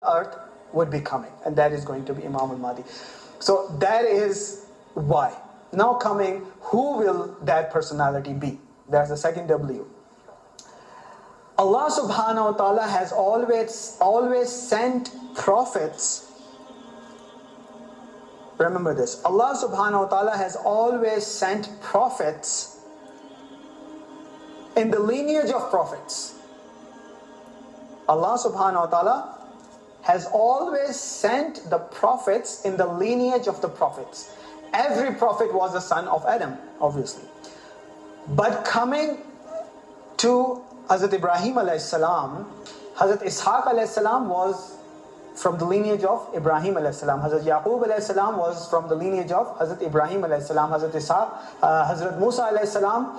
earth would be coming, and that is going to be Imam Al-Mahdi. So that is why. Now coming, who will that personality be? That's the second W. Allah subhanahu wa ta'ala has always sent prophets. Remember this. Allah subhanahu wa ta'ala has always sent prophets in the lineage of prophets. Allah subhanahu wa ta'ala has always sent the prophets in the lineage of the prophets. Every prophet was a son of Adam, obviously. But coming to Hazrat Ibrahim alayhi salam, Hazrat Ishaq alayhi salam was from the lineage of Ibrahim alayhi salam. Hazrat Yaqub alayhi salam was from the lineage of Hazrat Ibrahim alayhi salam. Hazrat Ishaq, Hazrat Musa alayhi salam,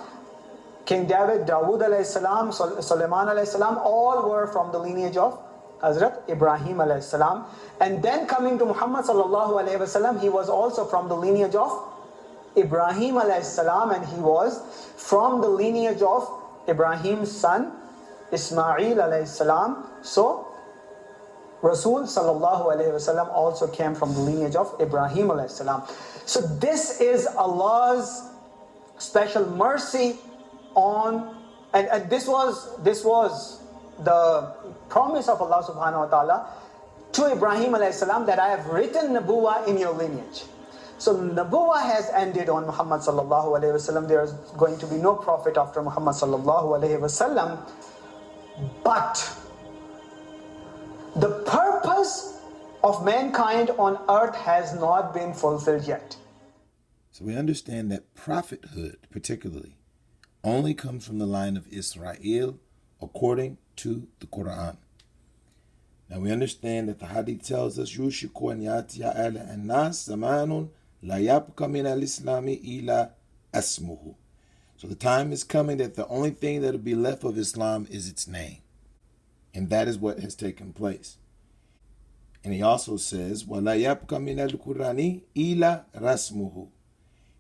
King David, Dawood alayhi salam, Sulaiman alayhi salam, all were from the lineage of Hazrat Ibrahim alayhi salam. And then coming to Muhammad sallallahu alayhi wasallam, he was also from the lineage of Ibrahim alayhi salam, and he was from the lineage of Ibrahim's son Ismail alayhi salam. So Rasul sallallahu alayhi wasallam also came from the lineage of Ibrahim alayhi salam. So this is Allah's special mercy on, and this was the promise of Allah subhanahu wa ta'ala to Ibrahim alayhi salam, that I have written Nabuwa in your lineage. So Nabuwa has ended on Muhammad sallallahu alayhi wasallam. There is going to be no prophet after Muhammad sallallahu alayhi wasallam. But the purpose of mankind on earth has not been fulfilled yet. So we understand that prophethood, particularly, only comes from the line of Israel according to the Quran. Now we understand that the Hadith tells us, Yushiku an yatiya ala an-nas zamanun la yabqa min al-islami ila asmuhu. So the time is coming that the only thing that will be left of Islam is its name. And that is what has taken place. And he also says, وَلَا يَبْقَ مِنَ الْقُرْآنِ إِلَّا رَسْمُهُ.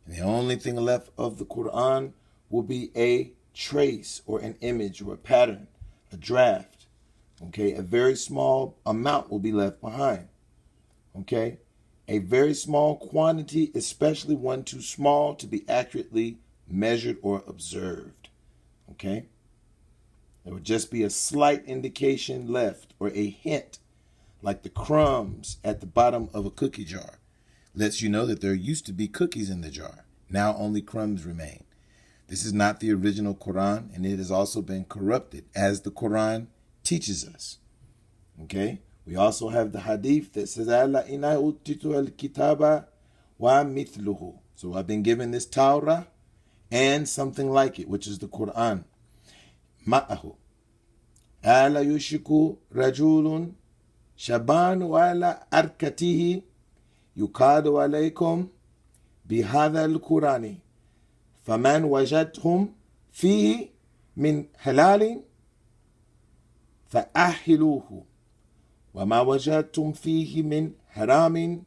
And the only thing left of the Quran will be a trace or an image or a pattern, a draft. Okay, a very small amount will be left behind. Okay, a very small quantity, especially one too small to be accurately measured or observed. Okay, there would just be a slight indication left, or a hint, like the crumbs at the bottom of a cookie jar. Lets you know that there used to be cookies in the jar. Now only crumbs remain. This is not the original Quran, and it has also been corrupted, as the Quran teaches us. Okay? We also have the hadith that says, Ala inna utitu al-kitaba wa mithluhu. So I've been given this Torah and something like it, which is the Quran. Ma'ahu. Ala yushiku rajulun shaban wa ala arkatihi yukadu alaykum bihadha al-Qurani. فَمَنْ وَجَدْهُمْ فِيهِ مِنْ حَلَالٍ فَأَحِلُوهُ وَمَا وَجَدْتُمْ فِيهِ مِنْ حَرَامٍ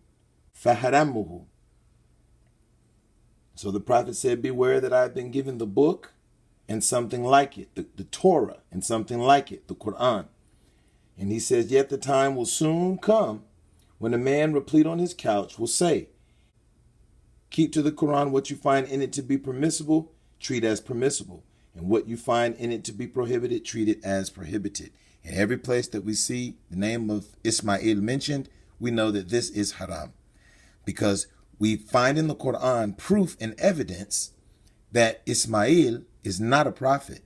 فَحَرَمُهُ. So the Prophet said, beware that I have been given the book and something like it, the Torah and something like it, the Quran. And he says, yet the time will soon come when a man replete on his couch will say, keep to the Quran what you find in it to be permissible, treat as permissible. And what you find in it to be prohibited, treat it as prohibited. In every place that we see the name of Ismail mentioned, we know that this is haram. Because we find in the Quran proof and evidence that Ismail is not a prophet.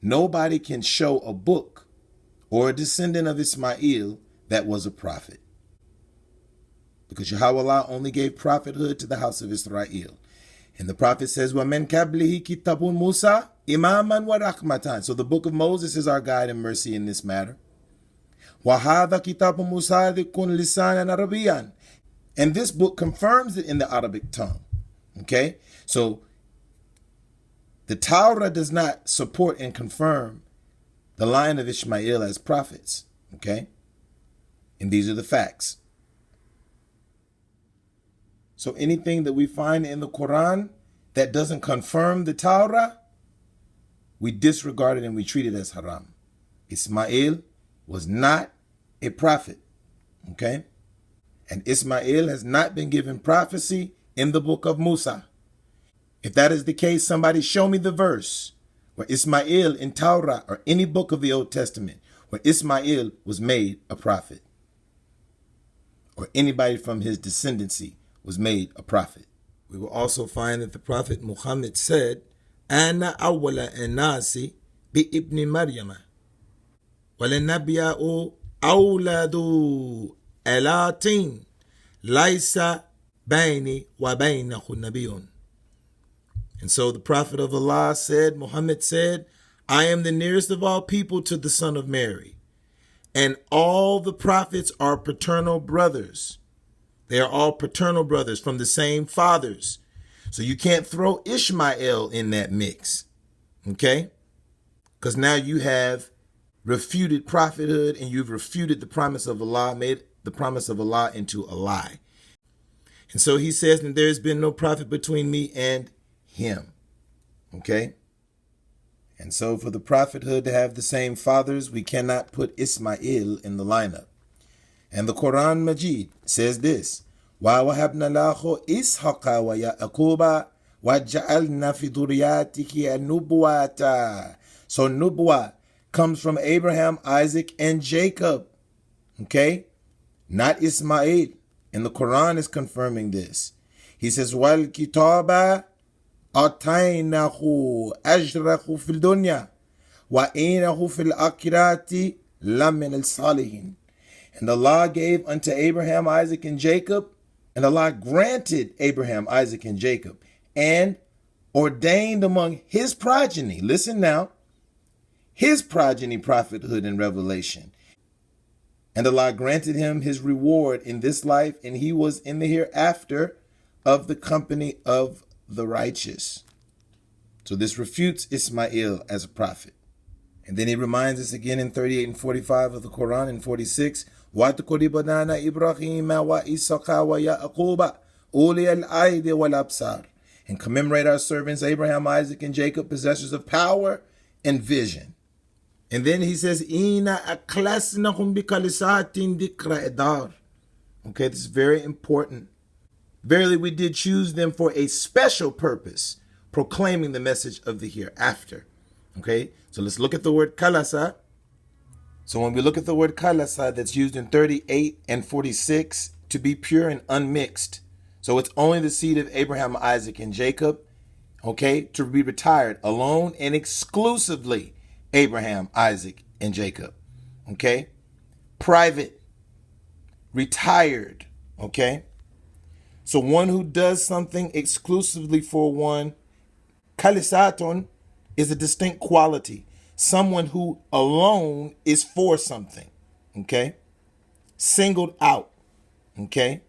Nobody can show a book or a descendant of Ismail that was a prophet. Because Yahweh only gave prophethood to the house of Israel. And the prophet says, وَمَنْ كَبْلِهِ كِتَابٌ مُوسَى إِمَامًا وَرَحْمَةً. So the book of Moses is our guide and mercy in this matter. وَهَذَا كِتَابٌ مُصَادِقٌ لِسَانًا عَرَبِيًّا. And this book confirms it in the Arabic tongue. Okay? So the Torah does not support and confirm the line of Ishmael as prophets. Okay? And these are the facts. So anything that we find in the Quran that doesn't confirm the Torah, we disregard it and we treat it as haram. Ismail was not a prophet. Okay? And Ismail has not been given prophecy in the book of Musa. If that is the case, somebody show me the verse where Ismail in Torah or any book of the Old Testament where Ismail was made a prophet, or anybody from his descendancy was made a prophet. We will also find that the Prophet Muhammad said, Ana awwala an-nasi bi ibn Maryama wa lan-nabiya'u awladu alatin laysa bayni wa baynahu nabiyyun. And so the Prophet of Allah said, Muhammad said, I am the nearest of all people to the son of Mary, and all the prophets are paternal brothers. They are all paternal brothers from the same fathers. So you can't throw Ishmael in that mix, okay? Because now you have refuted prophethood and you've refuted the promise of Allah, made the promise of Allah into a lie. And so he says that there has been no prophet between me and him, okay? And so for the prophethood to have the same fathers, we cannot put Ismail in the lineup. And the Quran Majid says this, وَوَهَبْنَا لَهُ إِسْحَقَ وَيَعْقُوبَ وَجَعَلْنَا فِي ذُرِّيَّتِهِ النُّبُوَّةَ. So Nubuwah comes from Abraham, Isaac, and Jacob. Okay? Not Ismail. And the Quran is confirming this. He says, وَالْكِتَابَ أَعْطَيْنَاهُ أَجْرَهُ فِي الدُّنْيَا وَإِنَّهُ فِي الْآخِرَةِ لَمِنَ الصَّالِحِينَ. And Allah gave unto Abraham, Isaac, and Jacob, and Allah granted Abraham, Isaac, and Jacob, and ordained among his progeny, listen now, his progeny prophethood and revelation. And Allah granted him his reward in this life, and he was in the hereafter of the company of the righteous. So this refutes Ismail as a prophet. And then he reminds us again in 38 and 45 of the Quran, and 46, وَاتْقُرِ بَنَانَ إِبْرَاهِيمَ وَإِسْحَاقَ وَيَعْقُوبَ أُولِي الْأَيْدِ وَالْأَبْصَارِ. And commemorate our servants Abraham, Isaac, and Jacob, possessors of power and vision. And then he says, إِنَا أَكْلَسْنَهُمْ بِكَلِسَاتٍ ذِكْرَ إِدَارٍ. Okay, this is very important. Verily, we did choose them for a special purpose, proclaiming the message of the hereafter. Okay, so let's look at the word kalasa. So when we look at the word kalasa, that's used in 38 and 46 to be pure and unmixed. So it's only the seed of Abraham, Isaac, and Jacob, okay, to be retired alone and exclusively Abraham, Isaac, and Jacob, okay? Private, retired, okay? So one who does something exclusively for one, kalisaton, is a distinct quality. Someone who alone is for something, okay? Singled out, okay?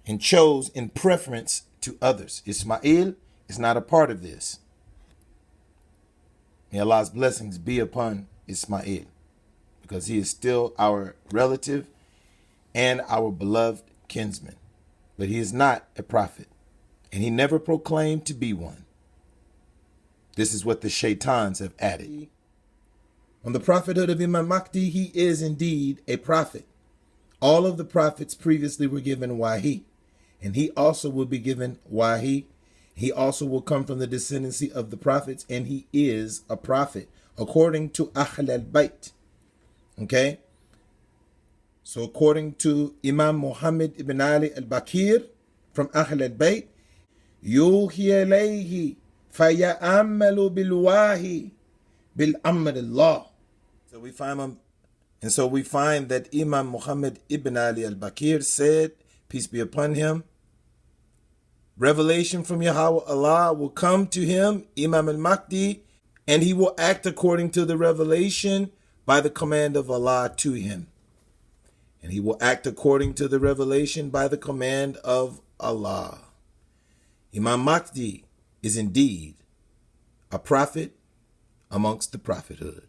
And chose in preference to others. Ismail is not a part of this. May Allah's blessings be upon Ismail, because he is still our relative and our beloved kinsman. But he is not a prophet, and he never proclaimed to be one. This is what the shaitans have added. On the prophethood of Imam Mahdi, he is indeed a prophet. All of the prophets previously were given wahi, and he also will be given wahi. He also will come from the descendancy of the prophets, and he is a prophet, according to Ahl al-Bayt. Okay? So according to Imam Muhammad ibn Ali al-Bakir from Ahl al-Bayt, yuhi alayhi faya'ammalu bilwahi bil-amr Allah. So we find that Imam Muhammad ibn Ali al-Bakir said, peace be upon him, revelation from Yahweh Allah will come to him, Imam al-Mahdi, and he will act according to the revelation by the command of Allah to him. And he will act according to the revelation by the command of Allah. Imam Mahdi is indeed a prophet amongst the prophethood.